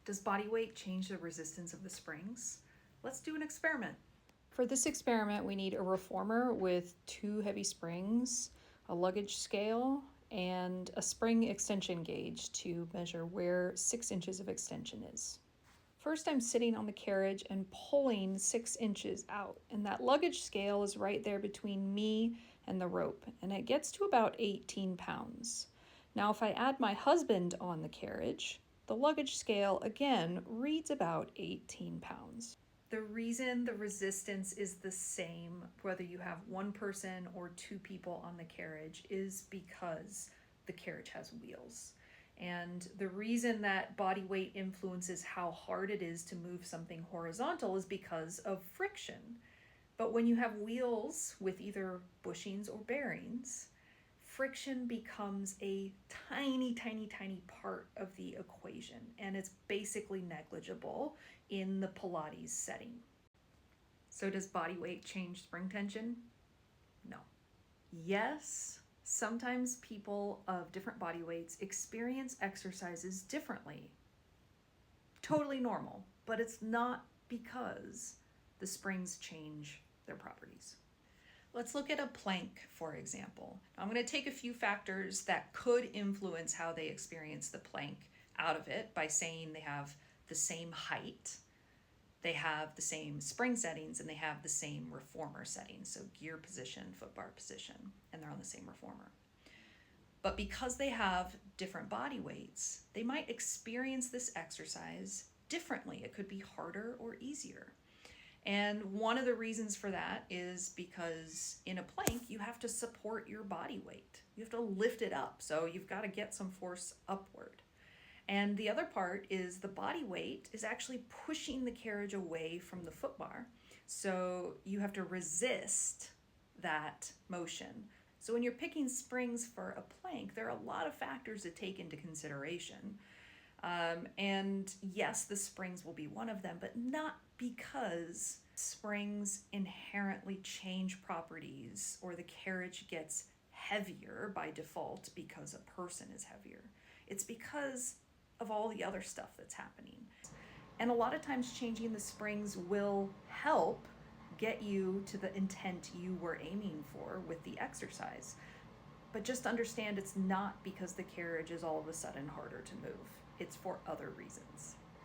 Does body weight change the resistance of the springs? Let's do an experiment. For this experiment, we need a reformer with 2 heavy springs, a luggage scale, and a spring extension gauge to measure where 6 inches of extension is. First, I'm sitting on the carriage and pulling 6 inches out, and that luggage scale is right there between me and the rope, and it gets to about 18 pounds. Now, if I add my husband on the carriage, the luggage scale again reads about 18 pounds. The reason the resistance is the same, whether you have one person or 2 people on the carriage, is because the carriage has wheels. And the reason that body weight influences how hard it is to move something horizontal is because of friction. But when you have wheels with either bushings or bearings, friction becomes a tiny part of the equation, and it's basically negligible in the Pilates setting. So does body weight change spring tension? No. Yes, sometimes people of different body weights experience exercises differently. Totally normal, but it's not because the springs change their properties. Let's look at a plank, for example. I'm going to take a few factors that could influence how they experience the plank out of it by saying they have the same height, they have the same spring settings, and they have the same reformer settings, so gear position, foot bar position, and they're on the same reformer. But because they have different body weights, they might experience this exercise differently. It could be harder or easier. And one of the reasons for that is because in a plank, you have to support your body weight. You have to lift it up. So you've got to get some force upward. And the other part is the body weight is actually pushing the carriage away from the foot bar. So you have to resist that motion. So when you're picking springs for a plank, there are a lot of factors to take into consideration. And yes, the springs will be one of them, but not because springs inherently change properties or the carriage gets heavier by default because a person is heavier. It's because of all the other stuff that's happening. And a lot of times changing the springs will help get you to the intent you were aiming for with the exercise. But just understand it's not because the carriage is all of a sudden harder to move. It's for other reasons.